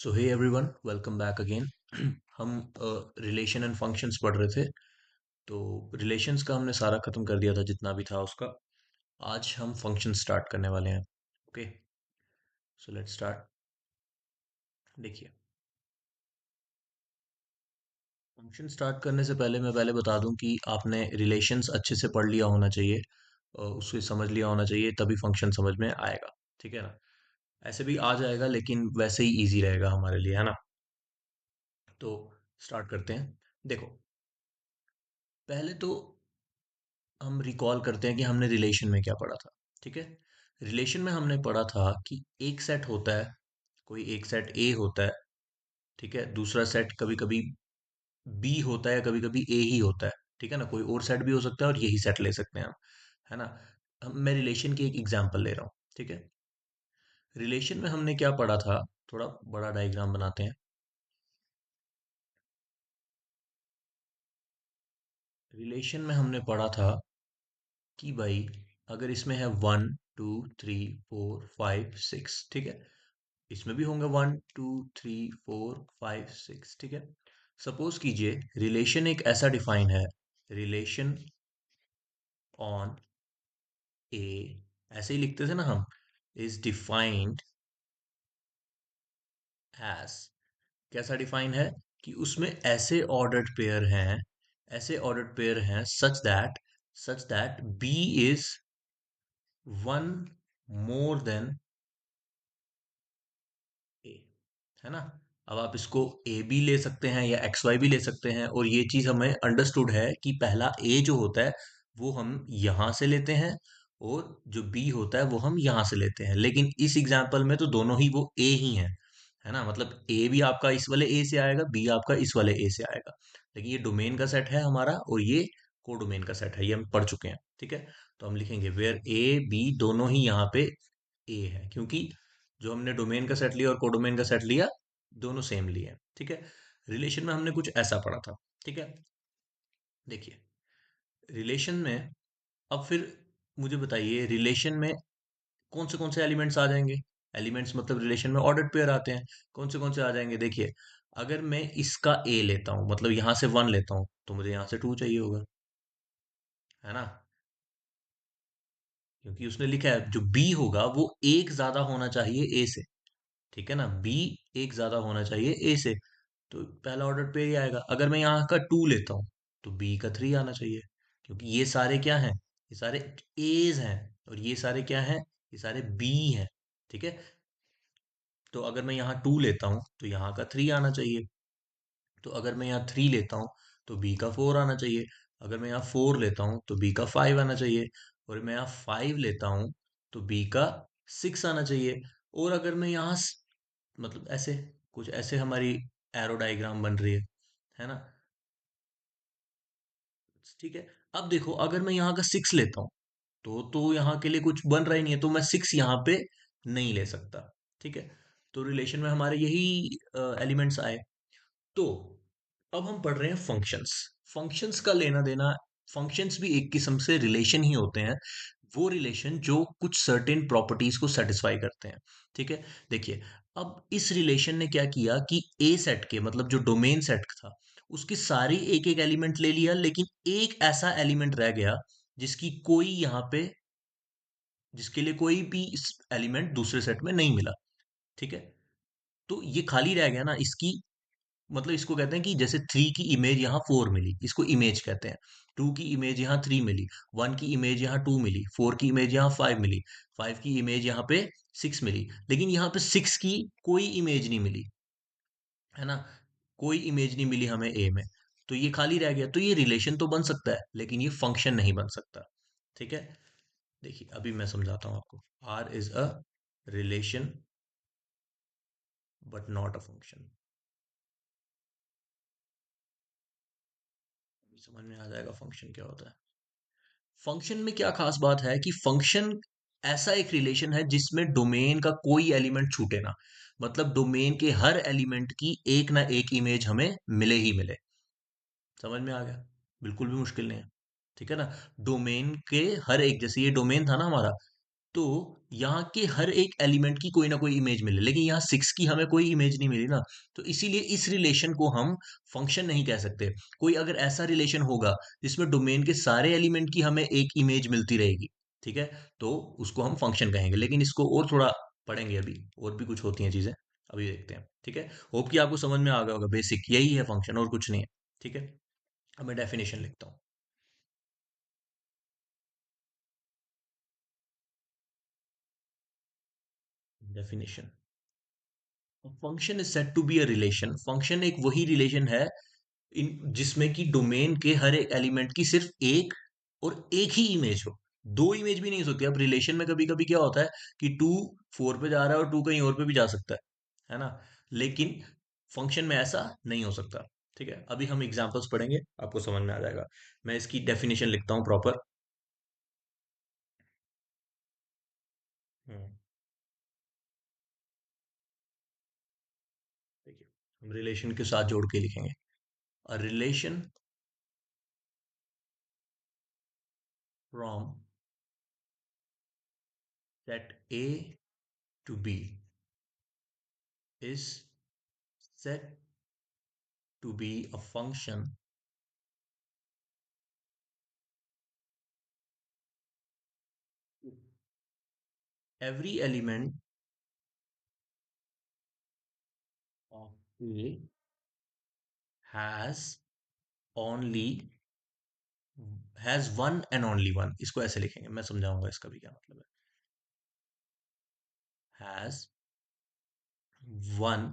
सो hey everyone, welcome back again. हम relation and functions पढ़ रहे थे। तो रिलेशंस का हमने सारा खत्म कर दिया था जितना भी था उसका। आज हम फंक्शन स्टार्ट करने वाले हैं। Okay, so let's start. देखिए, फंक्शन स्टार्ट करने से पहले मैं पहले बता दूं कि आपने रिलेशंस अच्छे से पढ़ लिया होना चाहिए, उसको समझ लिया होना चाहिए, तभी फंक्शन समझ में आएगा। ठीक है ना? ऐसे भी आ जाएगा लेकिन वैसे ही इजी रहेगा हमारे लिए, है ना? तो स्टार्ट करते हैं। देखो, पहले तो हम रिकॉल करते हैं कि हमने रिलेशन में क्या पढ़ा था। ठीक है, रिलेशन में हमने पढ़ा था कि एक सेट होता है, कोई एक सेट ए होता है। ठीक है, दूसरा सेट कभी कभी बी होता है, कभी कभी ए ही होता है। ठीक है ना, कोई और सेट भी हो सकता है और यही सेट ले सकते हैं हम, है ना? मैं रिलेशन की एक एग्जांपल ले रहा हूँ। ठीक है, रिलेशन में हमने क्या पढ़ा था, थोड़ा बड़ा डायग्राम बनाते हैं। रिलेशन में हमने पढ़ा था कि भाई, अगर इसमें है 1 2 3 4 5 6, ठीक है, इसमें भी होंगे 1 2 3 4 5 6। ठीक है, सपोज कीजिए रिलेशन एक ऐसा डिफाइन है, रिलेशन ऑन ए, ऐसे ही लिखते थे ना हम, इज डिफाइंड एज, कैसा डिफाइन है कि उसमें ऐसे ऑर्डर्ड पेयर हैं, ऐसे ऑर्डर्ड पेयर हैं such that B is one more than A, है ना? अब आप इसको ए भी ले सकते हैं या एक्स वाई भी ले सकते हैं, और ये चीज हमें अंडरस्टूड है कि पहला ए जो होता है वो हम यहां से लेते हैं, और जो बी होता है वो हम यहां से लेते हैं। लेकिन इस एग्जाम्पल में तो दोनों ही वो ए ही हैं, है ना? मतलब ए भी आपका इस वाले ए से आएगा, बी आपका इस वाले ए से आएगा। लेकिन ये डोमेन का सेट है हमारा, और ये कोडोमेन का सेट है, ये हम पढ़ चुके हैं। ठीक है, तो हम लिखेंगे वेयर ए बी दोनों ही यहाँ पे ए है, क्योंकि जो हमने डोमेन का सेट लिया और कोडोमेन का सेट लिया, दोनों सेम लिए हैं। ठीक है, रिलेशन में हमने कुछ ऐसा पढ़ा था। ठीक है, देखिए, रिलेशन में अब फिर मुझे बताइए, रिलेशन में कौन से एलिमेंट्स आ जाएंगे? एलिमेंट्स मतलब रिलेशन में ऑर्डर्ड पेयर आते हैं। कौन से आ जाएंगे? देखिए, अगर मैं इसका ए लेता हूं, मतलब यहां से 1 लेता हूं, तो मुझे यहां से 2 चाहिए होगा, है ना? क्योंकि उसने लिखा है जो बी होगा वो एक ज्यादा होना चाहिए ए से। ठीक है ना, बी एक ज्यादा होना चाहिए ए से, तो पहला ऑर्डर पे ही आएगा। अगर मैं यहाँ का 2 लेता हूँ, तो बी का 3 आना चाहिए, क्योंकि ये सारे क्या हैं? ये सारे एज हैं, और ये सारे क्या हैं? ये सारे बी हैं। ठीक है, तो अगर मैं यहाँ 2 लेता हूँ तो यहाँ का 3 आना चाहिए। तो अगर मैं यहाँ 3 लेता हूँ तो बी का 4 आना चाहिए। अगर मैं यहाँ 4 लेता हूँ तो बी का 5 आना चाहिए। और मैं यहाँ 5 लेता हूँ तो बी का 6 आना चाहिए। और अगर मैं यहाँ मतलब ऐसे, कुछ ऐसे हमारी एरो डायग्राम बन रही है ना? ठीक है, अब देखो, अगर मैं यहाँ का 6 लेता हूँ तो यहाँ के लिए कुछ बन रहा ही नहीं है, तो मैं 6 यहाँ पे नहीं ले सकता। ठीक है, तो रिलेशन में हमारे यही एलिमेंट्स आए। तो अब हम पढ़ रहे हैं फंक्शंस। फंक्शंस का लेना देना, फंक्शंस भी एक किस्म से रिलेशन ही होते हैं, वो रिलेशन जो कुछ सर्टेन प्रॉपर्टीज को सेटिस्फाई करते हैं। ठीक है, देखिए, अब इस रिलेशन ने क्या किया कि ए सेट के, मतलब जो डोमेन सेट था, उसकी सारी एक एक एलिमेंट ले लिया, लेकिन एक ऐसा एलिमेंट रह गया जिसकी कोई यहाँ पे, जिसके लिए कोई भी एलिमेंट दूसरे सेट में नहीं मिला। ठीक है, तो ये खाली रह गया ना, इसकी मतलब इसको कहते हैं कि जैसे 3 की इमेज यहाँ 4 मिली, इसको इमेज कहते हैं। 2 की इमेज यहाँ 3 मिली, 1 की इमेज यहाँ 2 मिली, 4 की इमेज यहाँ 5 मिली, 5 की इमेज यहाँ पे 6 मिली, लेकिन यहाँ पे 6 की कोई इमेज नहीं मिली, है ना? कोई इमेज नहीं मिली हमें ए में, तो ये खाली रह गया। तो ये रिलेशन तो बन सकता है, लेकिन ये फंक्शन नहीं बन सकता। ठीक है, देखिए अभी मैं समझाता हूँ आपको। R is a relation but not a function. समझ में आ जाएगा फंक्शन क्या होता है। फंक्शन में क्या खास बात है कि फंक्शन ऐसा एक रिलेशन है जिसमें डोमेन का कोई एलिमेंट छूटे ना, मतलब डोमेन के हर एलिमेंट की एक ना एक इमेज हमें मिले ही मिले। समझ में आ गया? बिल्कुल भी मुश्किल नहीं है। ठीक है ना, डोमेन के हर एक, जैसे ये डोमेन था ना हमारा, तो यहाँ के हर एक एलिमेंट की कोई ना कोई इमेज मिले, लेकिन यहाँ सिक्स की हमें कोई इमेज नहीं मिली ना। तो इसीलिए इस रिलेशन को हम फंक्शन नहीं कह सकते। कोई अगर ऐसा रिलेशन होगा जिसमें डोमेन के सारे एलिमेंट की हमें एक इमेज मिलती रहेगी, ठीक है, तो उसको हम फंक्शन कहेंगे। लेकिन इसको और थोड़ा पढ़ेंगे, अभी और भी कुछ होती हैं चीजें, अभी देखते हैं। ठीक है, होप कि आपको समझ में आ गया होगा, बेसिक यही है फंक्शन और कुछ नहीं है। ठीक है, अब मैं डेफिनेशन लिखता हूँ। Definition, function is said to be a relation. Function एक वही रिलेशन है इन जिसमें कि डोमेन के हर एक एलिमेंट की सिर्फ एक और एक ही इमेज हो। दो इमेज भी नहीं हो सकती। अब रिलेशन में कभी कभी क्या होता है कि टू फोर पे जा रहा है और टू कहीं और पे भी जा सकता है ना। लेकिन फंक्शन में ऐसा नहीं हो सकता। ठीक है, अभी हम एग्जांपल्स पढ़ेंगे, आपको समझ में आ जाएगा। मैं इसकी डेफिनेशन लिखता हूँ प्रॉपर। हम्म, देखिए, हम रिलेशन के साथ जोड़ के लिखेंगे। A relation from set A to B is said to be a function if every element of A has only has one and only one। इसको ऐसे लिखेंगे, मैं समझाऊंगा इसका भी क्या मतलब है। has one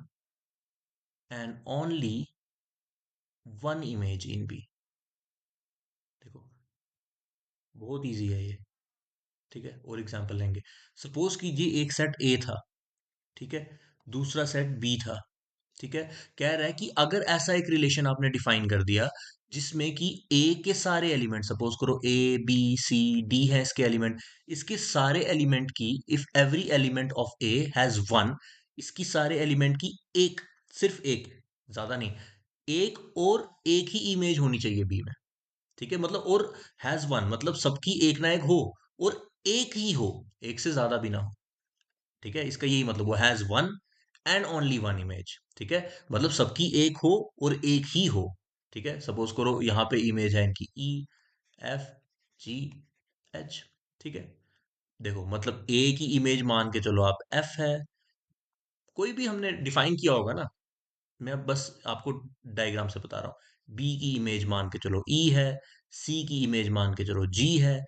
and only one image in B। देखो, बहुत इजी है ये। ठीक है, और एग्जांपल लेंगे। सपोज कीजिए एक सेट ए था, ठीक है, दूसरा सेट बी था। ठीक है, कह रहा है कि अगर ऐसा एक रिलेशन आपने डिफाइन कर दिया जिसमें कि ए के सारे एलिमेंट, सपोज करो ए बी सी डी है इसके एलिमेंट, इसके सारे एलिमेंट की, if every element of A has one, इसकी सारे एलिमेंट की एक, सिर्फ एक, ज्यादा नहीं, एक और एक ही इमेज होनी चाहिए बी में। ठीक है, मतलब और हैज वन मतलब सबकी एक ना एक हो, और एक ही हो, एक से ज्यादा भी ना हो। ठीक है, इसका यही मतलब, वो has one and only one image. ठीक है, मतलब सबकी एक हो और एक ही हो। ठीक है, सपोज करो यहाँ पे इमेज है इनकी ई एफ जी एच। ठीक है, देखो मतलब ए की इमेज मान के चलो आप एफ है, कोई भी हमने डिफाइन किया होगा ना। मैं अब बस आपको डायग्राम से बता रहा हूँ। बी की इमेज मान के चलो ई है, सी की इमेज मान के चलो जी है,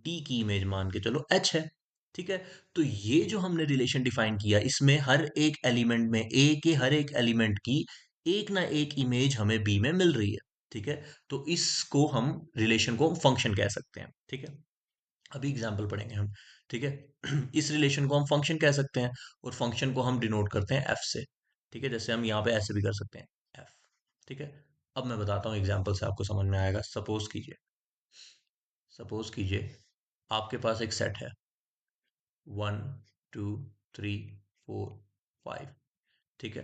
डी की इमेज मान के चलो एच है। ठीक है, तो ये जो हमने रिलेशन डिफाइन किया, इसमें हर एक एलिमेंट में, ए के हर एक एलिमेंट की एक ना एक इमेज हमें बी में मिल रही है। ठीक है, तो इसको हम रिलेशन को फंक्शन कह सकते हैं। ठीक है, अभी एग्जाम्पल पढ़ेंगे हम। ठीक है, इस रिलेशन को हम फंक्शन कह सकते हैं, और फंक्शन को हम डिनोट करते हैं एफ से। ठीक है, जैसे हम यहाँ पे ऐसे भी कर सकते हैं, एफ। ठीक है, अब मैं बताता हूँ एग्जाम्पल से, आपको समझ में आएगा। सपोज कीजिए आपके पास एक सेट है, one two three four five. ठीक है,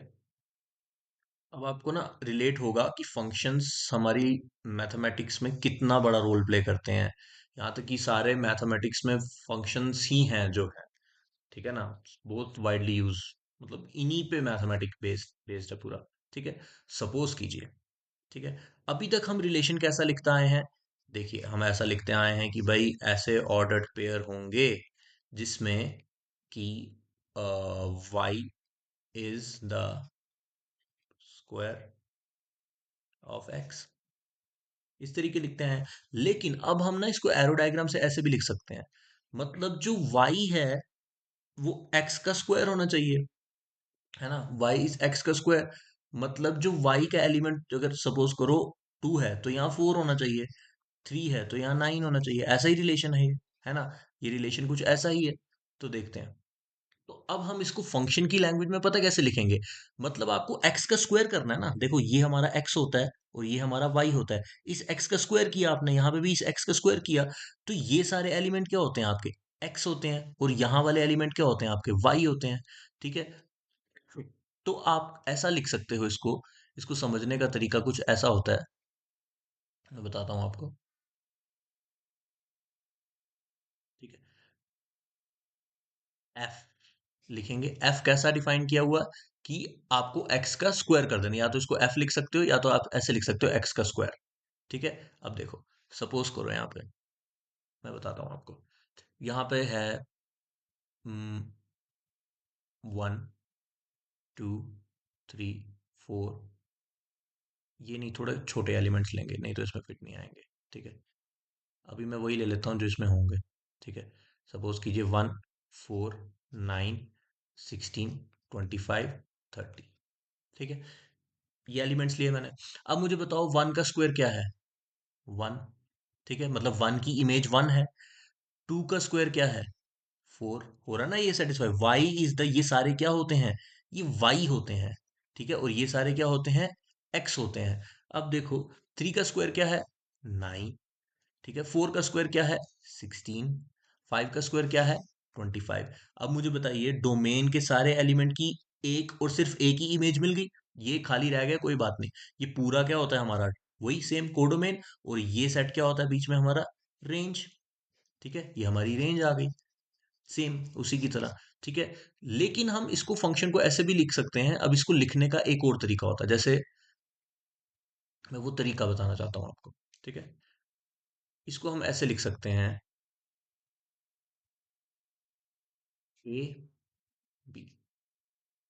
अब आपको ना रिलेट होगा कि फंक्शंस हमारी मैथमेटिक्स में कितना बड़ा रोल प्ले करते हैं। यहाँ तक कि सारे मैथमेटिक्स में फंक्शंस ही हैं जो है। ठीक है ना, बहुत वाइडली यूज, मतलब इन्हीं पे मैथमेटिक बेस्ड बेस्ड है पूरा। ठीक है, सपोज कीजिए, ठीक है, अभी तक हम रिलेशन कैसा लिखते आए हैं। देखिए, हम ऐसा लिखते आए हैं कि भाई ऐसे ऑर्डर्ड पेयर होंगे जिसमें कि y is the square of x, इस तरीके लिखते हैं। लेकिन अब हम ना इसको एरो डायग्राम से ऐसे भी लिख सकते हैं, मतलब जो वाई है वो एक्स का स्क्वायर होना चाहिए, है ना। वाई इज एक्स का स्क्वायर, मतलब जो वाई का एलिमेंट अगर सपोज करो टू है तो यहाँ फोर होना चाहिए, थ्री है तो यहाँ नाइन होना चाहिए। ऐसा ही रिलेशन है ये, है ना। ये रिलेशन कुछ ऐसा ही है। तो देखते हैं। तो अब हम इसको फंक्शन की लैंग्वेज में पता कैसे लिखेंगे, मतलब आपको एक्स का स्क्वायर करना है ना। देखो, ये हमारा एक्स होता है और ये हमारा वाई होता है। इस एक्स का स्क्वायर किया आपने, यहाँ पे भी इस एक्स का स्क्वायर किया, तो ये सारे एलिमेंट क्या होते हैं आपके, एक्स होते हैं, और यहाँ वाले एलिमेंट क्या होते हैं आपके, वाई होते हैं। ठीक है, तो आप ऐसा लिख सकते हो इसको। इसको समझने का तरीका कुछ ऐसा होता है, मैं बताता हूँ आपको। ठीक है, एफ लिखेंगे। एफ कैसा डिफाइन किया हुआ कि आपको एक्स का स्क्वायर कर देना, या तो इसको एफ लिख सकते हो या तो आप ऐसे लिख सकते हो एक्स का स्क्वायर। ठीक है। अब देखो, सपोज करो यहाँ पे, मैं बताता हूँ आपको। यहाँ पे है 1 2 3 4, ये नहीं, थोड़े छोटे एलिमेंट्स लेंगे, नहीं तो इसमें फिट नहीं आएंगे। ठीक है। अभी मैं वही ले लेता हूँ जो इसमें होंगे। ठीक है। सपोज कीजिए 1 4 9 16 25 30। ठीक है। ये एलिमेंट्स लिए मैंने। अब मुझे बताओ 1 का स्क्वायर क्या है? 1। ठीक है, मतलब 1 की इमेज 1 है। 2 का स्क्वायर क्या है? 4। हो रहा ना ये सेटिस्फाई? वाई इज द, ये सारे क्या होते हैं? ये वाई होते हैं। ठीक है, और ये सारे क्या होते हैं? एक्स होते हैं। अब देखो, 3 का स्क्वायर क्या है? 9। ठीक है, 4 का स्क्वायर क्या है? 16। 5 का स्क्वायर क्या है? 25। अब मुझे बताइए, डोमेन के सारे एलिमेंट की एक और सिर्फ एक ही इमेज मिल गई, ये खाली रह गया, कोई बात नहीं। ये पूरा क्या होता है हमारा? वही सेम कोडोमेन। और ये सेट क्या होता है बीच में हमारा? रेंज। ठीक है, ये हमारी रेंज आ गई, सेम उसी की तरह। ठीक है। लेकिन हम इसको, फंक्शन को ऐसे भी लिख सकते हैं। अब इसको लिखने का एक और तरीका होता है, जैसे मैं वो तरीका बताना चाहता हूं आपको। ठीक है। इसको हम ऐसे लिख सकते हैं, ए बी।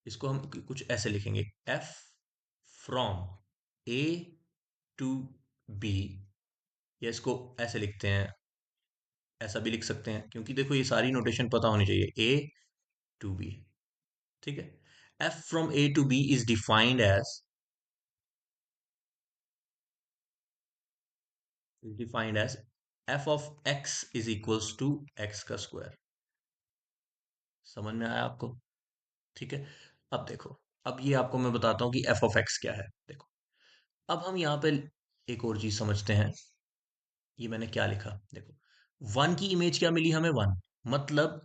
इसको हम कुछ ऐसे लिखेंगे, f from A to B. या इसको ऐसे लिखते हैं, ऐसा भी लिख सकते हैं, क्योंकि देखो ये सारी नोटेशन पता होनी चाहिए, ए टू बी। ठीक है। F from A to B is defined as f of x is equals to x का स्क्वायर। समझ में आया आपको? ठीक है। अब देखो, अब ये आपको मैं बताता हूँ कि एफ ऑफ एक्स क्या है। देखो, अब हम यहाँ पे एक और चीज समझते हैं। ये मैंने क्या लिखा, देखो, 1 की इमेज क्या मिली हमें? 1। मतलब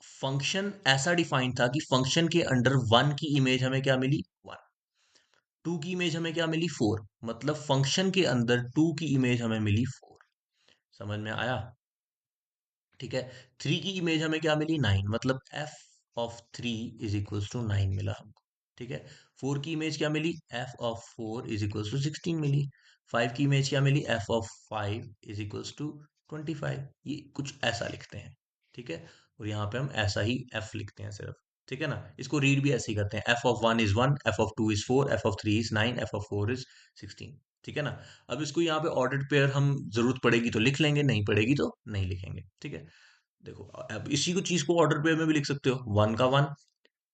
फंक्शन ऐसा डिफाइन था कि फंक्शन के अंडर 1 की इमेज हमें क्या मिली? 1। 2 की इमेज हमें क्या मिली? 4। मतलब फंक्शन के अंदर 2 की इमेज हमें मिली 4। समझ में आया? ठीक है। 3 की इमेज हमें क्या मिली? 9। मतलब F of 3 is equals to 9 मिला हमको। ठीक है। 4 की इमेज क्या मिली? F of 4 is equals to 16 मिली। 5 की इमेज क्या मिली? F of 5 is equals to 25। ये कुछ ऐसा लिखते हैं। ठीक है। और यहाँ पे हम ऐसा ही एफ लिखते हैं सिर्फ। ठीक है ना? इसको रीड भी ऐसे ही करते हैं, F of 1 is 1, F of 2 is 4, F of 3 is 9, F of 4 is 16। ठीक है ना? अब इसको यहाँ पे ऑर्डर्ड पेयर हम जरूरत पड़ेगी तो लिख लेंगे, नहीं पड़ेगी तो नहीं लिखेंगे। ठीक है। देखो, अब इसी को चीज को ऑर्डर पेयर में भी लिख सकते हो, 1 का 1।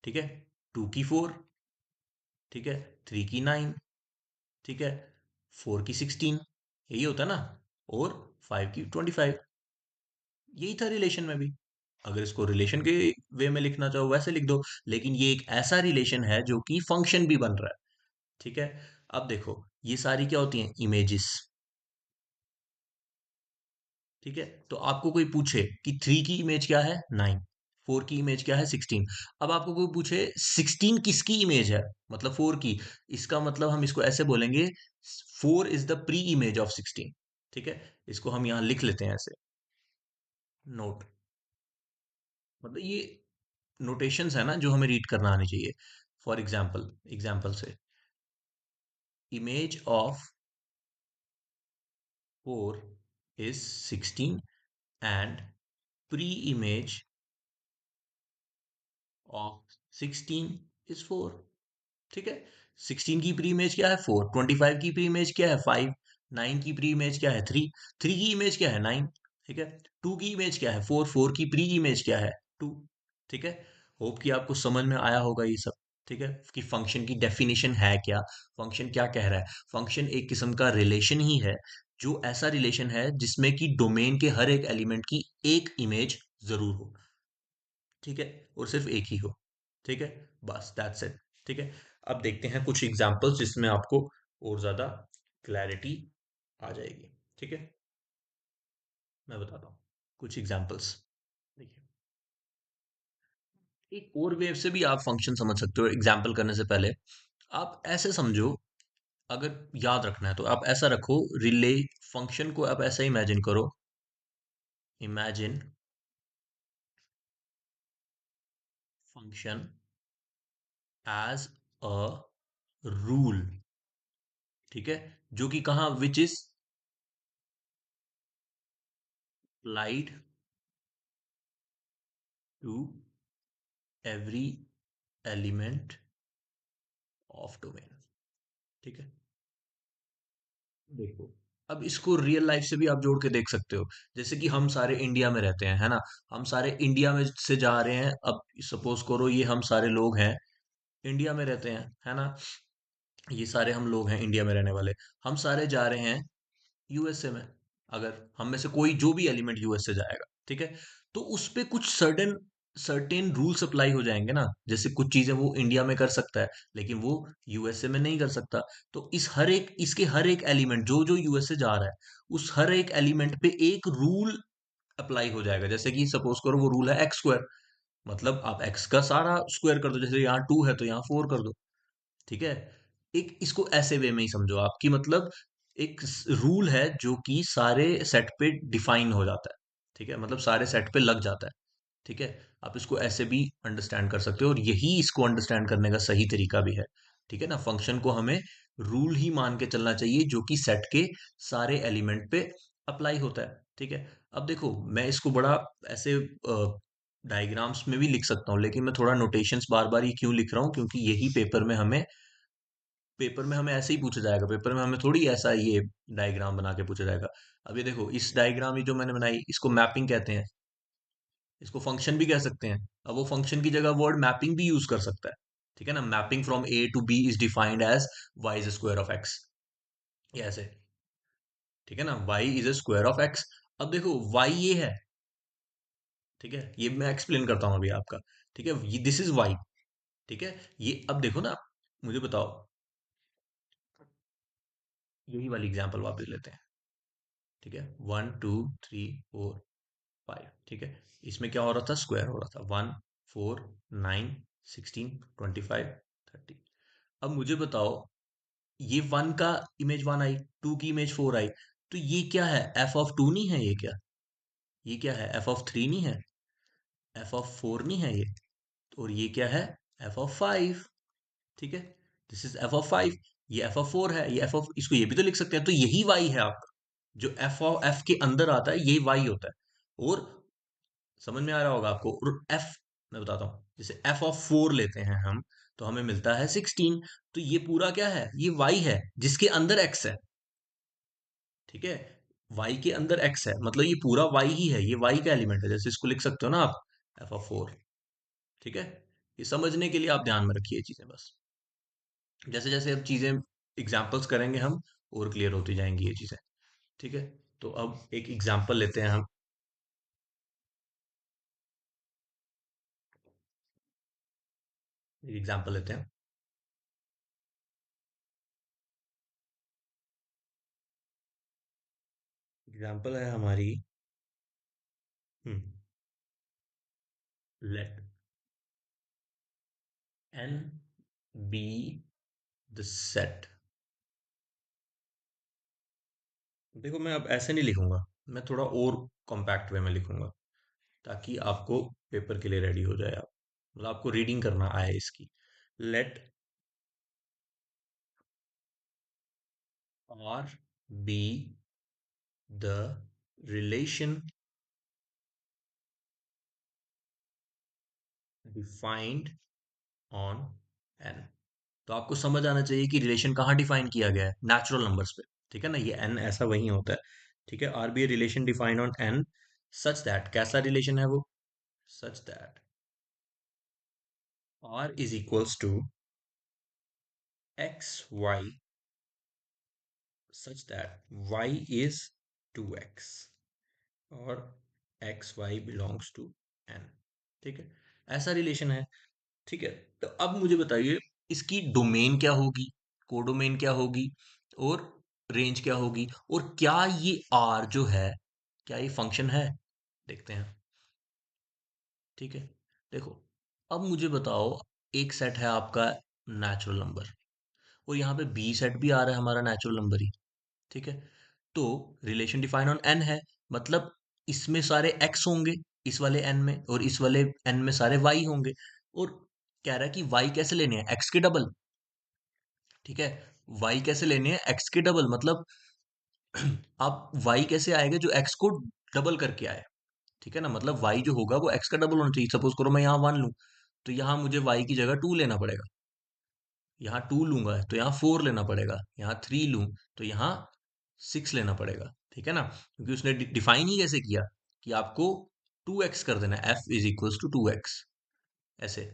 ठीक है। 2 की 4। ठीक है। 3 की 9। ठीक है। 4 की 16। यही होता है ना? और 5 की 25। यही था रिलेशन में भी। अगर इसको रिलेशन के वे में लिखना चाहो वैसे लिख दो। लेकिन ये एक ऐसा रिलेशन है जो कि फंक्शन भी बन रहा है। ठीक है। अब देखो, ये सारी क्या होती हैं? इमेजेस। ठीक है। तो आपको कोई पूछे कि 3 की इमेज क्या है? 9। 4 की इमेज क्या है? 16। अब आपको कोई पूछे 16 किसकी इमेज है, मतलब 4 की, इसका मतलब हम इसको ऐसे बोलेंगे, 4 is the pre image of 16। ठीक है। इसको हम यहां लिख लेते हैं ऐसे, नोट। मतलब ये नोटेशंस है ना जो हमें रीड करना आनी चाहिए। फॉर एग्जाम्पल, एग्जाम्पल से, image of 4 is 16 and pre image of 16 is 4। ठीक है। 16 की प्री इमेज क्या है? 4। 25 की प्री इमेज क्या है? 5। 9 की प्री इमेज क्या है? 3। 3 की इमेज क्या है? 9। ठीक है। 2 की इमेज क्या है? 4। 4 की प्री इमेज क्या है? 2। ठीक है। होप कि आपको समझ में आया होगा ये सब। ठीक है, कि फंक्शन की डेफिनेशन है क्या, फंक्शन क्या कह रहा है। फंक्शन एक किस्म का रिलेशन ही है, जो ऐसा रिलेशन है जिसमें कि डोमेन के हर एक एलिमेंट की एक इमेज जरूर हो। ठीक है। और सिर्फ एक ही हो। ठीक है। बस दैट्स इट। ठीक है। अब देखते हैं कुछ एग्जांपल्स जिसमें आपको और ज्यादा क्लैरिटी आ जाएगी। ठीक है। मैं बताता हूँ कुछ एग्जांपल्स। देखिए, एक और वेव से भी आप फंक्शन समझ सकते हो एग्जांपल करने से पहले। आप ऐसे समझो, अगर याद रखना है तो आप ऐसा रखो, रिले फंक्शन को आप ऐसा इमेजिन करो। Imagine function as a rule, ठीक है, जो कि कहा, which is applied to every element of domain, ठीक है। देखो, अब इसको रियल लाइफ से भी आप जोड़ के देख सकते हो। जैसे कि हम सारे इंडिया में रहते हैं, है ना। हम सारे इंडिया में से जा रहे हैं। अब सपोज करो ये हम सारे लोग हैं, इंडिया में रहते हैं, है ना। ये सारे हम लोग हैं इंडिया में रहने वाले। हम सारे जा रहे हैं यूएसए में। अगर हम में से कोई जो भी एलिमेंट यूएसए जाएगा, ठीक है, तो उस पे कुछ सर्टेन सर्टेन रूल्स अप्लाई हो जाएंगे ना। जैसे कुछ चीजें वो इंडिया में कर सकता है, लेकिन वो यूएसए में नहीं कर सकता। तो इस हर एक इसके हर एक एलिमेंट जो जो यूएसए जा रहा है, उस हर एक एलिमेंट पे एक रूल अप्लाई हो जाएगा। जैसे कि सपोज करो वो रूल है एक्स स्क्वायर, मतलब आप एक्स का सारा स्क्वायर कर दो। जैसे यहाँ 2 है तो यहाँ 4 कर दो, ठीक है। एक इसको ऐसे वे में ही समझो आपकी, मतलब एक रूल है जो कि सारे सेट पे डिफाइन हो जाता है, ठीक है, मतलब सारे सेट पे लग जाता है, ठीक है। आप इसको ऐसे भी अंडरस्टैंड कर सकते हो, और यही इसको अंडरस्टैंड करने का सही तरीका भी है, ठीक है ना। फंक्शन को हमें रूल ही मान के चलना चाहिए जो कि सेट के सारे एलिमेंट पे अप्लाई होता है, ठीक है। अब देखो, मैं इसको बड़ा ऐसे डायग्राम्स में भी लिख सकता हूँ, लेकिन मैं थोड़ा नोटेशंस बार बार ये क्यों लिख रहा हूँ, क्योंकि यही पेपर में हमें ऐसे ही पूछा जाएगा। पेपर में हमें थोड़ी ऐसा ये डायग्राम बना के पूछा जाएगा। अब ये देखो, इस डायग्राम ही जो मैंने बनाई, इसको मैपिंग कहते हैं, इसको फंक्शन भी कह सकते हैं। अब वो फंक्शन की जगह वर्ड मैपिंग भी यूज कर सकता है, ठीक है ना। Mapping from A to B is defined as y is square of x, ये ऐसे, ठीक है ना। Y is a square of x. अब देखो वाई ये है, ठीक है, ये मैं एक्सप्लेन करता हूँ अभी आपका, ठीक है। ये दिस इज वाई, ठीक है। ये अब देखो ना, मुझे बताओ, यही वाली एग्जांपल वापस लेते हैं, ठीक है। 1 2 3 4 5, ठीक है। इसमें क्या हो रहा था, स्क्वायर हो रहा था। 1 4 9 16 25 30। अब मुझे बताओ, ये 1 का इमेज 1 आई, 2 की इमेज 4 आई, तो ये क्या है, एफ ऑफ 2 नहीं है ये क्या, ये क्या है, एफ ऑफ 3 नहीं है, एफ ऑफ 4 नहीं है ये, और ये क्या है, एफ ऑफ 5, ठीक है। दिस इज एफ ऑफ 5, ये एफ ऑफ 4 है, ये एफ ऑफ, इसको ये भी तो लिख सकते हैं। तो यही वाई है आपका, जो एफ ऑफ एफ के अंदर आता है यही वाई होता है। और समझ में आ रहा होगा आपको। और एफ, मैं बताता हूँ, जैसे एफ ऑफ 4 लेते हैं हम, तो हमें मिलता है 16। तो ये पूरा क्या है, ये वाई है जिसके अंदर एक्स है, ठीक है। वाई के अंदर एक्स है, मतलब ये पूरा वाई ही है, ये वाई का एलिमेंट है। जैसे इसको लिख सकते हो ना आप, एफ ऑफ 4, ठीक है। ये समझने के लिए आप ध्यान में रखिए ये चीजें बस। जैसे जैसे अब चीजें एग्जाम्पल्स करेंगे हम, और क्लियर होती जाएंगी ये चीजें, ठीक है। तो अब एक एग्जाम्पल लेते हैं हम, एक एग्जाम्पल लेते हैं। एग्जाम्पल है हमारी, let N be the set. देखो, मैं अब ऐसे नहीं लिखूंगा, मैं थोड़ा और कॉम्पैक्ट वे में लिखूंगा, ताकि आपको पेपर के लिए रेडी हो जाए, आप मतलब आपको रीडिंग करना आए इसकी। Let R be the relation defined on N. तो आपको समझ आना चाहिए कि रिलेशन कहाँ डिफाइन किया गया है, नेचुरल नंबर्स पे, ठीक है ना। ये एन ऐसा वही होता है, ठीक है। R be relation defined on N such that, कैसा रिलेशन है वो, such that R is equals to x y, such that y is 2x और x y belongs to N, ठीक है। ऐसा रिलेशन है, ठीक है। तो अब मुझे बताइए, इसकी डोमेन क्या होगी, कोडोमेन क्या होगी, और रेंज क्या होगी, और क्या ये आर जो है, क्या ये फंक्शन है, देखते हैं, ठीक है। देखो, अब मुझे बताओ, एक सेट है आपका नेचुरल नंबर, और यहाँ पे बी सेट भी आ रहा है हमारा नेचुरल नंबर ही, ठीक है। तो रिलेशन डिफाइन ऑन एन है, मतलब इसमें सारे एक्स होंगे, इस वाले एन में, और इस वाले एन में सारे वाई होंगे। और कह रहा है कि y कैसे लेने हैं, x के डबल। ठीक है, y कैसे लेने हैं, x के डबल मतलब आप y कैसे आएगा जो x को डबल करके आए। ठीक है ना, मतलब y जो होगा वो x का डबल होना चाहिए। सपोज करो मैं यहाँ 1 लूं, तो यहाँ मुझे y की जगह 2 लेना पड़ेगा। यहाँ 2 लूंगा तो यहाँ 4 लेना पड़ेगा। यहाँ 3 लूं तो यहाँ 6 लेना पड़ेगा। ठीक है ना, क्योंकि उसने डिफाइन ही कैसे किया कि आपको 2x कर देना है, f is equals to 2x। ऐसे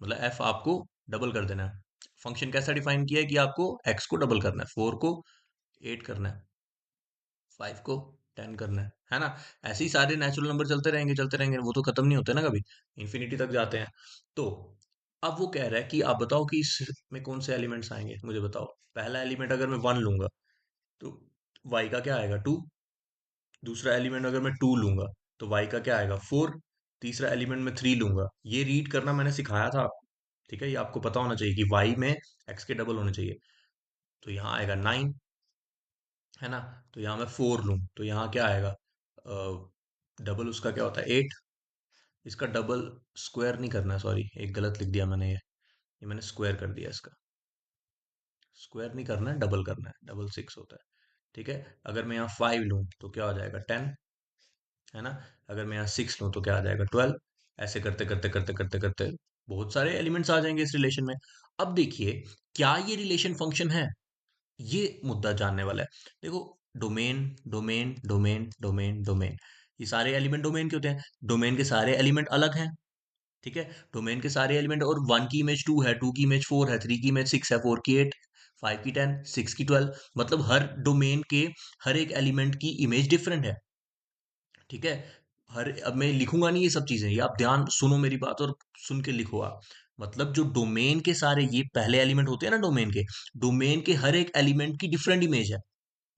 मतलब f आपको डबल कर देना है। फंक्शन कैसा डिफाइन किया है कि आपको x को डबल करना है, 4 को 8 करना है, 5 को 10 करना है ना। ऐसे ही सारे नेचुरल नंबर चलते रहेंगे, वो तो खत्म नहीं होते ना कभी, इन्फिनिटी तक जाते हैं। तो अब वो कह रहा है कि आप बताओ कि इसमें कौन से एलिमेंट्स आएंगे, मुझे बताओ। पहला एलिमेंट अगर मैं 1 लूंगा तो y का क्या आएगा, 2। दूसरा एलिमेंट अगर मैं 2 लूंगा तो y का क्या आएगा, 4। तीसरा एलिमेंट मैं 3 लूंगा। ये रीड करना मैंने सिखाया था आपको। ठीक है, ये आपको पता होना चाहिए कि y में x के डबल होने चाहिए। तो यहाँ आएगा 9, है ना। तो यहाँ मैं 4 लूँ तो यहाँ क्या आएगा, डबल उसका क्या होता है, 8। इसका डबल स्क्वायर नहीं करना है, सॉरी एक गलत लिख दिया मैंने, ये मैंने स्क्वायर कर दिया इसका। स्क्वायर नहीं करना है, डबल करना है, डबल 6 होता है। ठीक है, अगर मैं यहाँ 5 लूँ तो क्या हो जाएगा, 10, है ना। अगर मैं यहाँ 6 लूँ तो क्या आ जाएगा, 12। ऐसे करते करते करते करते करते बहुत सारे एलिमेंट्स आ जाएंगे इस रिलेशन में। अब देखिए, क्या ये रिलेशन फंक्शन है, ये मुद्दा जानने वाला है। देखो, domain domain domain domain domain, ये सारे एलिमेंट डोमेन के होते हैं। डोमेन के सारे एलिमेंट अलग हैं। ठीक है, डोमेन के सारे एलिमेंट, और 1 की इमेज 2 है, 2 की इमेज 4 है, 3 की इमेज 6 है, 4 की 8, 5 की 10, 6 की 12। मतलब हर डोमेन के हर एक एलिमेंट की इमेज डिफरेंट है। ठीक है, हर, अब मैं लिखूंगा नहीं ये सब चीजें, ये आप ध्यान सुनो मेरी बात और सुन के लिखो आप। मतलब जो डोमेन के सारे ये पहले एलिमेंट होते हैं ना डोमेन के, डोमेन के हर एक एलिमेंट की डिफरेंट इमेज है।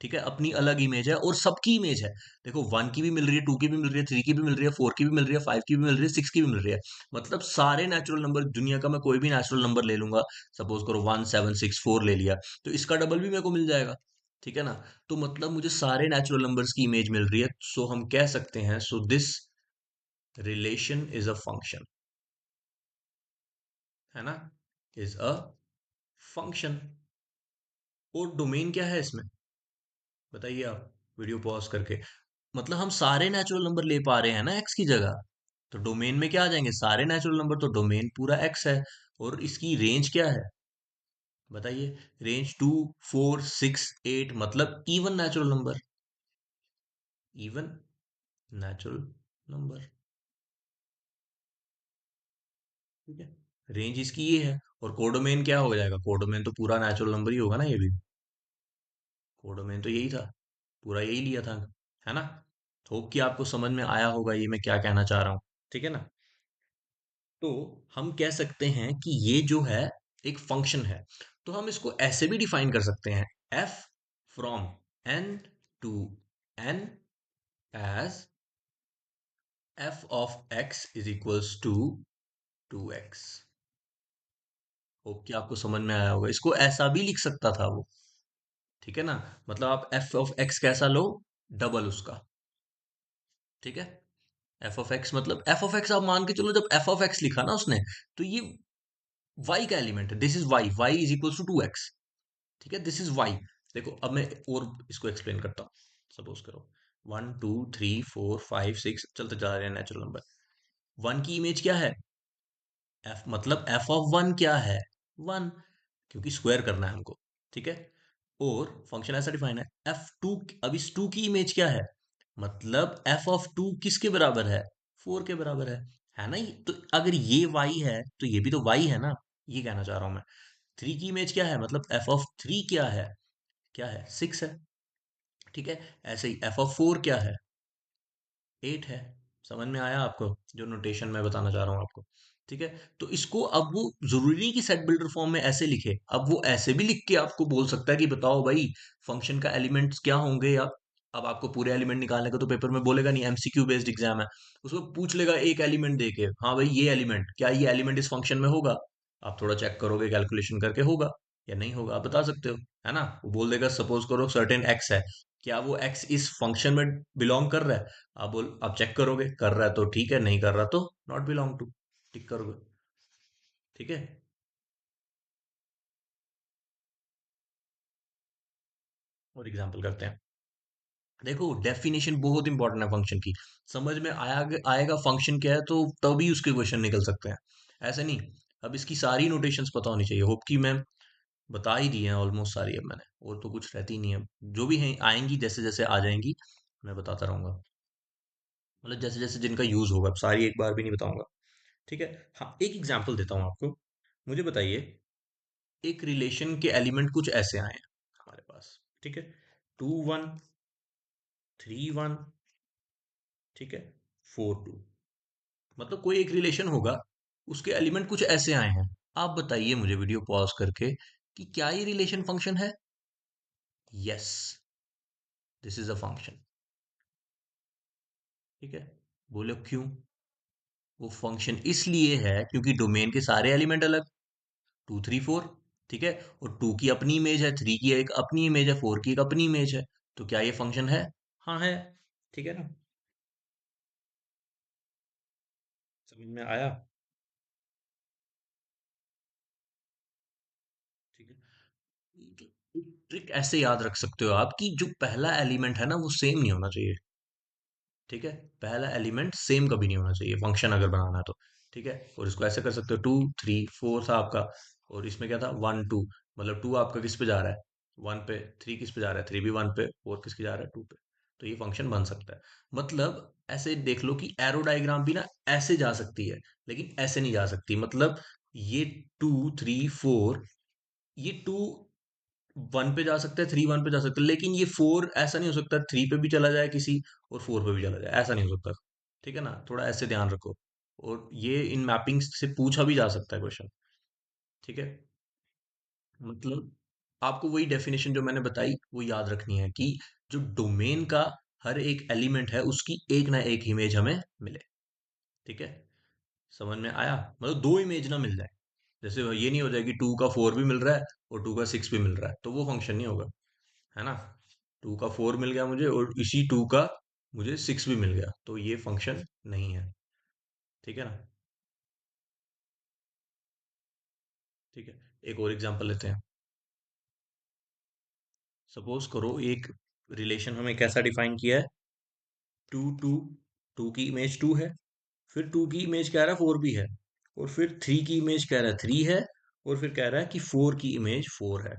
ठीक है, अपनी अलग इमेज है और सबकी इमेज है। देखो, 1 की भी मिल रही है, 2 की भी मिल रही है, 3 की भी मिल रही है, 4 की भी मिल रही है, 5 की भी मिल रही है, 6 की भी मिल रही है। मतलब सारे नेचुरल नंबर दुनिया का मैं कोई भी नेचुरल नंबर ले लूंगा, सपोज करो 1764 ले लिया, तो इसका डबल भी मेरे को मिल जाएगा। ठीक है ना। तो मतलब मुझे सारे नेचुरल नंबर्स की इमेज मिल रही है, सो हम कह सकते हैं, so this relation is a function, है ना, इज अ फंक्शन। और डोमेन क्या है इसमें, बताइए आप, वीडियो पॉज करके। मतलब हम सारे नेचुरल नंबर ले पा रहे हैं ना एक्स की जगह, तो डोमेन में क्या आ जाएंगे, सारे नेचुरल नंबर, तो डोमेन पूरा एक्स है। और इसकी रेंज क्या है, बताइए। रेंज 2, 4, 6, 8, मतलब even natural number, even natural number. ठीक है, रेंज इसकी ये है। और कोडोमेन क्या हो जाएगा, कोडोमेन तो पूरा नेचुरल नंबर ही होगा ना, ये भी कोडोमेन तो यही था, पूरा यही लिया था, है ना। होप कि आपको समझ में आया होगा ये मैं क्या कहना चाह रहा हूँ। ठीक है ना। तो हम कह सकते हैं कि ये जो है एक फंक्शन है। तो हम इसको ऐसे भी डिफाइन कर सकते हैं, f from n to n as f of x is equals to 2x। Hope कि आपको समझ में आया होगा, इसको ऐसा भी लिख सकता था वो। ठीक है ना, मतलब आप f ऑफ x कैसा लो, डबल उसका। ठीक है, f ऑफ x मतलब f ऑफ x आप मान के चलो, जब f ऑफ x लिखा ना उसने, तो ये y का एलिमेंट है, this is y is equals to 2x। ठीक है, दिस इज वाई। देखो अब मैं और इसको एक्सप्लेन करता हूँ। सपोज करो 1 2 3 4 5 6 चलते जा रहे हैं नेचुरल नंबर। 1 की इमेज क्या है, एफ, मतलब एफ ऑफ 1 क्या है, 1, क्योंकि स्क्वायर करना है हमको। ठीक है, और फंक्शन ऐसा डिफाइन है, f2। अब इस 2 की इमेज क्या है, मतलब f ऑफ 2 किसके बराबर है, 4 के बराबर है ना। तो अगर ये y है तो ये भी तो y है ना, ये कहना चाह रहा हूं मैं। 3 की इमेज क्या है, मतलब f ऑफ 3 क्या है, क्या है, 6 है। ठीक है, ऐसे ही एफ ऑफ 4 क्या है, 8 है। समझ में आया आपको जो नोटेशन मैं बताना चाह रहा हूँ आपको। ठीक है, तो इसको अब वो जरूरी नहीं कि सेट बिल्डर फॉर्म में ऐसे लिखे, अब वो ऐसे भी लिख के आपको बोल सकता है कि बताओ भाई फंक्शन का एलिमेंट्स क्या होंगे, या अब आपको पूरे एलिमेंट निकालने का तो पेपर में बोलेगा नहीं, एमसीक्यू बेस्ड एग्जाम है। उसमें पूछ लेगा एक एलिमेंट दे के, हाँ भाई ये एलिमेंट, क्या ये एलिमेंट इस फंक्शन में होगा। आप थोड़ा चेक करोगे, कैलकुलेशन करके होगा या नहीं होगा, आप बता सकते हो, है ना। वो बोल देगा सपोज करो सर्टेन एक्स है, क्या वो एक्स इस फंक्शन में बिलोंग कर रहा है। आप चेक करोगे, कर रहा है तो ठीक है, नहीं कर रहा तो नॉट बिलोंग टू, टिक करोगे। ठीक है। और एग्जाम्पल करते हैं। देखो डेफिनेशन बहुत इंपॉर्टेंट है फंक्शन की। समझ में आएगा फंक्शन क्या है तो तभी उसके क्वेश्चन निकल सकते हैं, ऐसे नहीं। अब इसकी सारी नोटेशंस पता होनी चाहिए। होप कि मैं बता ही दी है ऑलमोस्ट सारी अब मैंने, और तो कुछ रहती नहीं है। जो भी है आएंगी, जैसे जैसे आ जाएंगी मैं बताता रहूंगा, मतलब जैसे जैसे जिनका यूज होगा। अब सारी एक बार भी नहीं बताऊंगा। ठीक है। हाँ, एक एग्जांपल देता हूँ आपको। मुझे बताइए, एक रिलेशन के एलिमेंट कुछ ऐसे आए हैं हमारे पास। ठीक है। 2 1, 3 1, ठीक है, 4 2। मतलब कोई एक रिलेशन होगा, उसके एलिमेंट कुछ ऐसे आए हैं। आप बताइए मुझे वीडियो पॉज करके कि क्या ये रिलेशन फंक्शन है? Yes, this is a function. ठीक है। बोलो क्यों? वो फंक्शन इसलिए है क्योंकि डोमेन के सारे एलिमेंट अलग, 2 3 4। ठीक है। और टू की अपनी इमेज है, थ्री की एक अपनी इमेज है, फोर की एक अपनी इमेज है। तो क्या ये फंक्शन है? हाँ है। ठीक है ना? समझ में आया? ठीक है। ट्रिक ऐसे याद रख सकते हो आप कि जो पहला एलिमेंट है ना वो सेम नहीं होना चाहिए। ठीक है। पहला एलिमेंट सेम कभी नहीं होना चाहिए फंक्शन अगर बनाना है तो। ठीक है। और इसको ऐसे कर सकते हो, 2 3 4 था आपका, और इसमें क्या था, 1 2। मतलब टू आपका किस पे जा रहा है? वन पे। थ्री किस पे जा रहा है? थ्री भी वन पे। फोर किसके जा रहा है? टू पे। तो ये फंक्शन बन सकता है। मतलब ऐसे देख लो कि एरो डायग्राम भी ना ऐसे जा सकती है, लेकिन ऐसे नहीं जा सकती। मतलब ये 2 3 4, ये टू वन पे जा सकता है, थ्री वन पे जा सकता है, लेकिन ये फोर ऐसा नहीं हो सकता थ्री पे भी चला जाए किसी, और फोर पे भी चला जाए, ऐसा नहीं हो सकता। ठीक है ना? थोड़ा ऐसे ध्यान रखो। और ये इन मैपिंग्स से पूछा भी जा सकता है क्वेश्चन। ठीक है। मतलब आपको वही डेफिनेशन जो मैंने बताई वो याद रखनी है कि जो डोमेन का हर एक एलिमेंट है उसकी एक ना एक इमेज हमें मिले। ठीक है। समझ में आया? मतलब दो इमेज ना मिल जाए। जैसे ये नहीं हो जाए कि टू का फोर भी मिल रहा है और टू का सिक्स भी मिल रहा है, तो वो फंक्शन नहीं होगा। है ना? टू का फोर मिल गया मुझे और इसी टू का मुझे सिक्स भी मिल गया, तो ये फंक्शन नहीं है। ठीक है ना? ठीक है। एक और एग्जांपल लेते हैं। सपोज करो एक रिलेशन हमें कैसा डिफाइन किया है, 2 2। टू की इमेज टू है, फिर टू की इमेज कह रहा है फोर भी है, और फिर थ्री की इमेज कह रहा है थ्री है, और फिर कह रहा है कि फोर की इमेज फोर है।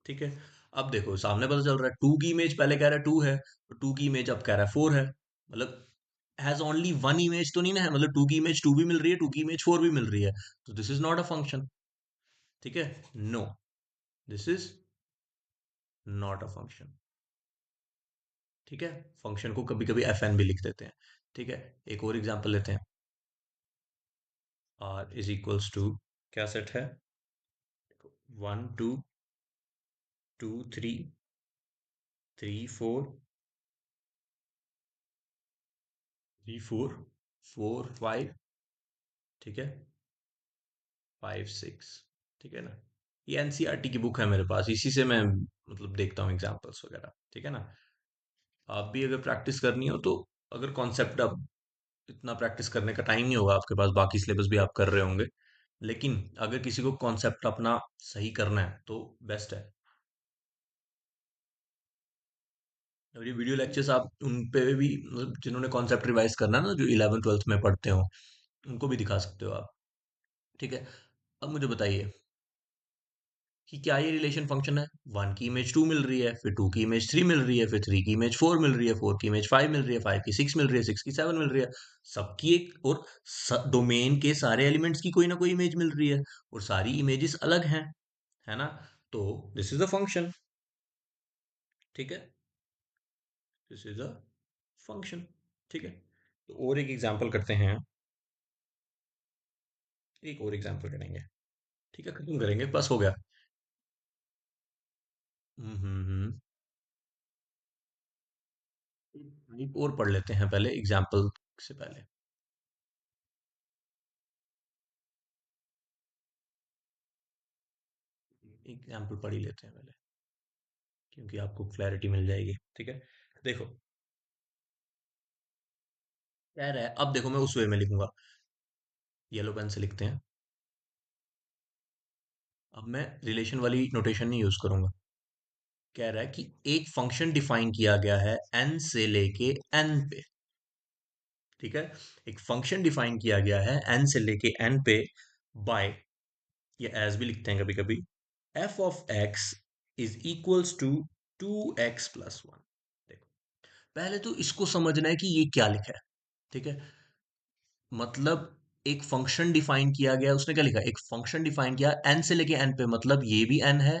ठीक है। अब देखो सामने पता चल रहा है, टू की इमेज पहले कह रहा है टू है, और टू की इमेज अब कह रहा है फोर है। मतलब हैज ओनली वन इमेज तो नहीं ना है, मतलब टू की इमेज टू भी मिल रही है, टू की इमेज फोर भी मिल रही है। तो this is not a function. ठीक है। No, this is not a function. ठीक है। फंक्शन को कभी कभी एफ एन भी लिख देते हैं। ठीक है। एक और एग्जांपल लेते हैं। आर इज इक्वल्स टू, क्या सेट है? 1 2 2 3 3 4, 3 4 4 5। ठीक है। 5 6। ठीक है ना? ये एनसीईआरटी की बुक है मेरे पास, इसी से मैं मतलब देखता हूँ एग्जांपल्स वगैरह। ठीक है ना? आप भी अगर प्रैक्टिस करनी हो तो, अगर कॉन्सेप्ट अब इतना प्रैक्टिस करने का टाइम नहीं होगा आपके पास, बाकी सिलेबस भी आप कर रहे होंगे, लेकिन अगर किसी को कॉन्सेप्ट अपना सही करना है तो बेस्ट है। और ये वीडियो लेक्चर्स आप उन पे भी, मतलब जिन्होंने कॉन्सेप्ट रिवाइज करना है ना, जो 11th 12th में पढ़ते हो, उनको भी दिखा सकते हो आप। ठीक है। अब मुझे बताइए कि क्या ये रिलेशन फंक्शन है? वन की इमेज टू मिल रही है, फिर टू की इमेज थ्री मिल रही है, फिर थ्री की इमेज फोर मिल रही है, फोर की इमेज फाइव मिल रही है, फाइव की सिक्स मिल रही है, सिक्स की सेवन मिल रही है। सबकी एक और डोमेन के सारे एलिमेंट्स की कोई ना कोई इमेज मिल रही है, और सारी इमेजेस अलग हैं। है ना? तो दिस इज अ फंक्शन। ठीक है। This is a function. ठीक है। तो और एक एग्जांपल करते हैं। एक और एग्जांपल करेंगे। ठीक है, खत्म करेंगे, बस हो गया। हम्म। एक और पढ़ लेते हैं पहले एग्जांपल से पहले। एग्जाम्पल पढ़ ही लेते हैं पहले, क्योंकि आपको क्लैरिटी मिल जाएगी। ठीक है। देखो, कह रहा है, अब देखो मैं उस वे में लिखूंगा। येलो पेन से लिखते हैं। अब मैं रिलेशन वाली नोटेशन नहीं यूज करूंगा। कह रहा है कि एक फंक्शन डिफाइन किया गया है n से लेके n पे। ठीक है, एक फंक्शन डिफाइन किया गया है n से लेके n पे बाय, ये एज भी लिखते हैं कभी कभी, f of x is equals to 2x+1। देखो, पहले तो इसको समझना है कि ये क्या लिखा है। ठीक है, मतलब एक फंक्शन डिफाइन किया गया, उसने क्या लिखा, एक फंक्शन डिफाइन किया n से लेके n पे, मतलब ये भी n है,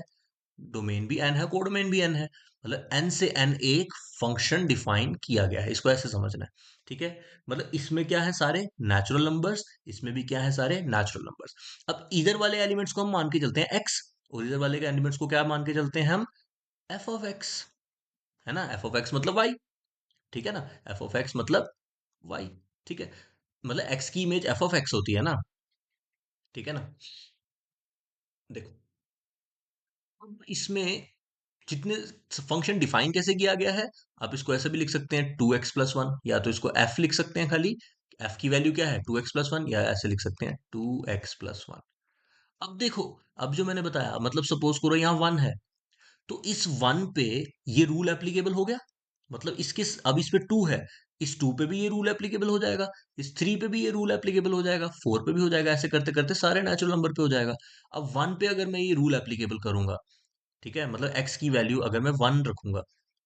डोमेन भी n है, कोडोमेन भी n है, मतलब n से n एक फंक्शन डिफाइन किया गया है, इसको ऐसे समझना है। ठीक है, मतलब इसमें क्या है, सारे नेचुरल नंबर्स, इसमें भी क्या है, सारे नेचुरल नंबर्स। अब इधर वाले एलिमेंट्स को हम मान के चलते हैं x, और इधर वाले के एलिमेंट्स को क्या मान के चलते हैं हम, f ऑफ x। है ना, f ऑफ x मतलब y। ठीक है ना, f ऑफ x मतलब y। ठीक है, मतलब x की इमेज f ऑफ x होती है ना। ठीक है ना, देखो, अब इसमें जितने फंक्शन डिफाइन कैसे किया गया है, आप इसको ऐसे भी लिख सकते हैं 2x+1, या तो इसको f लिख सकते हैं खाली, f की वैल्यू क्या है 2x+1, या ऐसे लिख सकते हैं 2x+1। अब देखो, अब जो मैंने बताया, मतलब सपोज करो यहाँ 1 है, तो इस 1 पे ये रूल एप्लीकेबल हो गया, मतलब इसके, अब इस पे 2 है, इस 2 पे भी ये रूल एप्लीकेबल हो जाएगा, इस 3 पे भी ये रूल एप्लीकेबल हो जाएगा, 4 पे भी हो जाएगा, ऐसे करते करते सारे नेचुरल नंबर पे हो जाएगा। अब 1 पे अगर मैं ये रूल एप्लीकेबल करूंगा, ठीक है, मतलब x की वैल्यू अगर मैं 1 रखूंगा,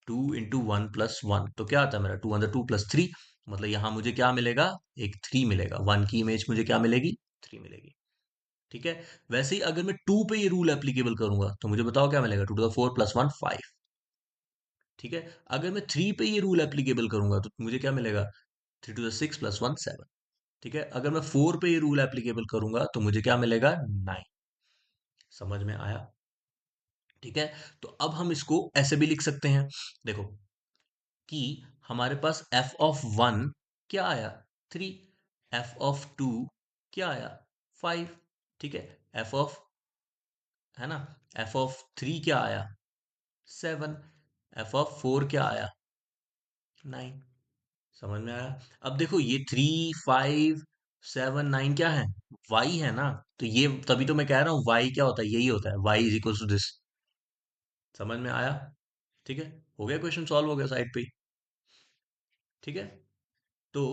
2 × 1 + 1, तो क्या आता है मेरा 2 × 2 + 3, मतलब यहां मुझे क्या मिलेगा, एक 3 मिलेगा, 1 की इमेज मुझे क्या मिलेगी, 3 मिलेगी। ठीक है, वैसे ही अगर मैं 2 पे ये रूल एप्लीकेबल करूंगा, तो मुझे बताओ क्या मिलेगा, 2 × 4 + 1 5। ठीक है, अगर मैं 3 पे ये रूल एप्लीकेबल करूंगा, तो मुझे क्या मिलेगा, 3 × 6 + 1 7। ठीक है, अगर मैं 4 पे ये रूल एप्लीकेबल करूंगा, तो मुझे क्या मिलेगा, 9। समझ में आया। ठीक है, तो अब हम इसको ऐसे भी लिख सकते हैं, देखो, कि हमारे पास f(1) क्या आया, 3, f(2) क्या आया, 5। ठीक है, f ऑफ, है ना, f(3) क्या आया, 7, f(4) क्या आया, 9। समझ में आया। अब देखो, ये 3, 5, 7, 9 क्या है, y है ना, तो ये तभी तो मैं कह रहा हूँ y क्या होता है, यही होता है, y is equal to this. समझ में आया। ठीक है, हो गया, क्वेश्चन सॉल्व हो गया साइड पे ही। ठीक है, तो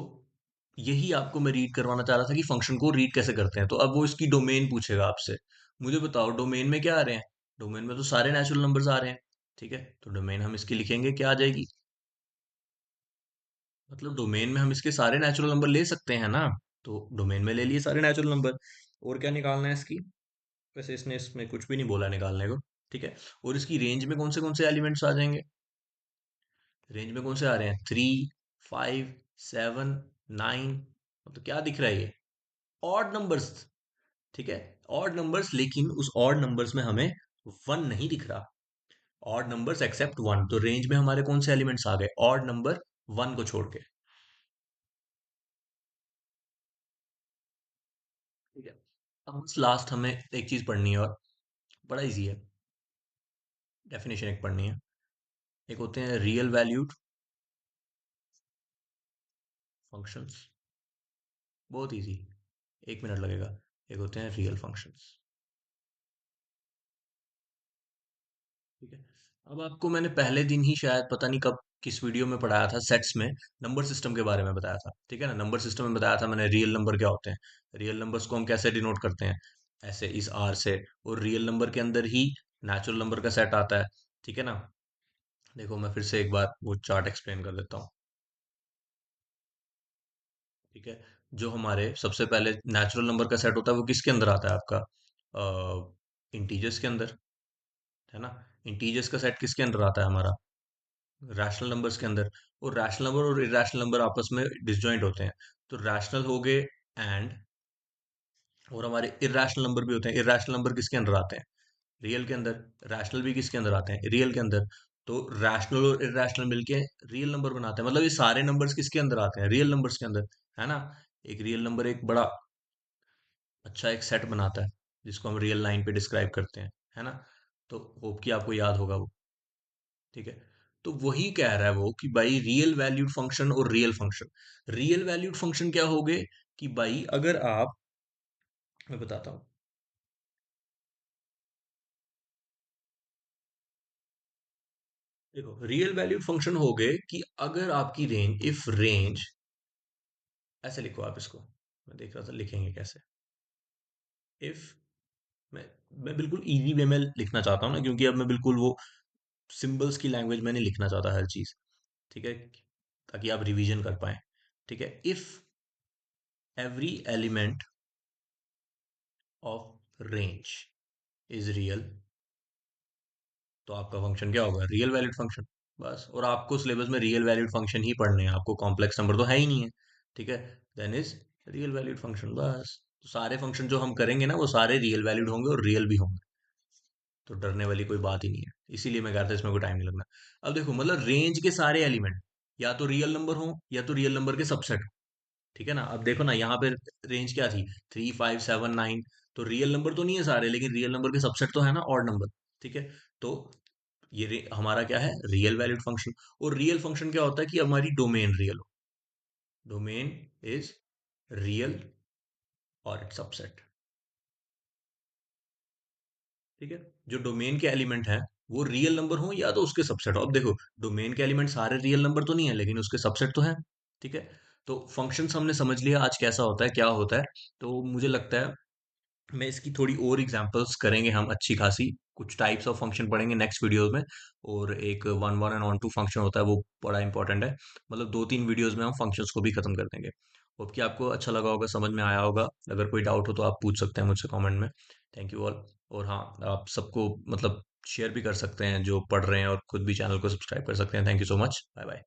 यही आपको मैं रीड करवाना चाह रहा था कि फंक्शन को रीड कैसे करते हैं। तो अब वो इसकी डोमेन पूछेगा आपसे, मुझे बताओ डोमेन में क्या आ रहे हैं, डोमेन में तो सारे नेचुरल नंबर्स आ रहे हैं। ठीक है, तो डोमेन हम इसकी लिखेंगे, क्या आ जाएगी, मतलब डोमेन में हम इसके सारे नेचुरल नंबर ले सकते हैं ना, तो डोमेन में ले लिए सारे नेचुरल नंबर। और क्या निकालना है इसकी, वैसे इसने इसमें कुछ भी नहीं बोला निकालने को। ठीक है, और इसकी रेंज में कौन से एलिमेंट्स आ जाएंगे, रेंज में कौन से आ रहे हैं, 3, 5, 7, 9, मतलब क्या दिख रहा है ये, ऑड नंबर्स। ठीक है, ऑड नंबर्स, लेकिन उस ऑड नंबर्स में हमें 1 नहीं दिख रहा, ऑड नंबर्स एक्सेप्ट 1, तो रेंज में हमारे कौन से एलिमेंट्स आ गए, ऑड नंबर 1 को छोड़ के। ठीक है, अब बस लास्ट हमें एक चीज पढ़नी है, और बड़ा इजी है, डेफिनेशन एक पढ़नी है। एक होते हैं रियल वैल्यूड फंक्शंस, बहुत इजी, 1 मिनट लगेगा। एक होते हैं रियल फंक्शंस। ठीक है, अब आपको मैंने पहले दिन ही शायद पता नहीं कब किस वीडियो में पढ़ाया था, सेट्स में नंबर सिस्टम के बारे में बताया था। ठीक है ना, नंबर सिस्टम में बताया था मैंने रियल नंबर क्या होते हैं, रियल नंबर्स को हम कैसे डिनोट करते हैं, ऐसे इस आर से, और रियल नंबर के अंदर ही नेचुरल नंबर का सेट आता है। ठीक है ना, देखो मैं फिर से एक बार वो चार्ट एक्सप्लेन कर देता हूँ। ठीक है, जो हमारे सबसे पहले नेचुरल नंबर का सेट होता है, वो किसके अंदर आता है आपका, इंटीजर्स के अंदर, है ना। इंटीजर्स का सेट किसके अंदर आता है हमारा, रैशनल नंबर्स के अंदर। और रैशनल नंबर और इरेशनल नंबर आपस में डिसजॉइंट होते हैं, तो रैशनल हो गए एंड, और हमारे इरेशनल नंबर भी होते हैं। इरेशनल नंबर किसके अंदर आते हैं, रियल के अंदर। रैशनल भी किसके अंदर आते हैं, रियल के अंदर। तो रैशनल और इरेशनल मिलके रियल नंबर बनाते हैं, मतलब ये सारे नंबर्स किसके अंदर आते हैं, रियल नंबर्स के अंदर, है ना। एक रियल नंबर एक बड़ा अच्छा एक सेट बनाता है, जिसको हम रियल लाइन पे डिस्क्राइब करते हैं, है ना। तो होप कि आपको याद होगा वो। ठीक है, तो वही कह रहा है वो कि भाई रियल वैल्यूड फंक्शन और real function, real valued function क्या हो गए, कि भाई अगर आप, मैं बताता हूँ, देखो रियल वैल्यूड फंक्शन हो गए कि अगर आपकी रेंज, इफ रेंज, ऐसे लिखो आप इसको, मैं देख रहा था लिखेंगे कैसे। इफ, मैं मैं बिल्कुल इजी वे में लिखना चाहता हूँ ना, क्योंकि अब मैं बिल्कुल वो सिंबल्स की लैंग्वेज में नहीं लिखना चाहता हर चीज। ठीक है, ताकि आप रिवीजन कर पाए। ठीक है, if every element of range is real, तो आपका फंक्शन क्या होगा? Real valid function. बस, और आपको सिलेबस में रियल वैलिड फंक्शन ही पढ़ने हैं, आपको कॉम्प्लेक्स नंबर तो है ही नहीं है। ठीक है, then is real valid function. बस, तो सारे फंक्शन जो हम करेंगे ना वो सारे रियल वैलिड होंगे और रियल भी होंगे। तो डरने वाली कोई बात ही नहीं है, इसीलिए मैं कह रहा था इसमें कोई टाइम नहीं लगना। अब देखो, मतलब रेंज के सारे एलिमेंट या तो रियल नंबर हो या तो रियल नंबर के सबसेट। ठीक है ना, अब देखो ना यहाँ पे रेंज क्या थी, 3 5 7 9। तो रियल नंबर तो नहीं है सारे, लेकिन रियल नंबर के सबसेट तो है ना, ऑड नंबर। ठीक है, तो ये हमारा क्या है, रियल वैलिड फंक्शन। और रियल फंक्शन क्या होता है कि हमारी डोमेन रियल हो। डोमेन इज रियल और इट्स सबसेट। ठीक है, जो डोमेन के एलिमेंट हैं वो रियल नंबर हो या तो उसके सबसेट हो। अब देखो, डोमेन के एलिमेंट सारे रियल नंबर तो नहीं है, लेकिन उसके सबसेट तो है। ठीक है, तो फंक्शंस हमने समझ लिया आज कैसा होता है, क्या होता है। तो मुझे लगता है मैं इसकी थोड़ी और एग्जांपल्स करेंगे हम अच्छी खासी, कुछ टाइप्स ऑफ फंक्शन पढ़ेंगे नेक्स्ट वीडियोस में। और एक one one and onto function होता है, वो बड़ा इंपॉर्टेंट है। मतलब 2 3 वीडियोस में हम फंक्शंस को भी खत्म कर देंगे। होप कि आपको अच्छा लगा होगा, समझ में आया होगा। अगर कोई डाउट हो तो आप पूछ सकते हैं मुझसे कमेंट में। Thank you all. और हाँ, आप सबको मतलब शेयर भी कर सकते हैं जो पढ़ रहे हैं, और खुद भी चैनल को सब्सक्राइब कर सकते हैं। Thank you so much, bye bye.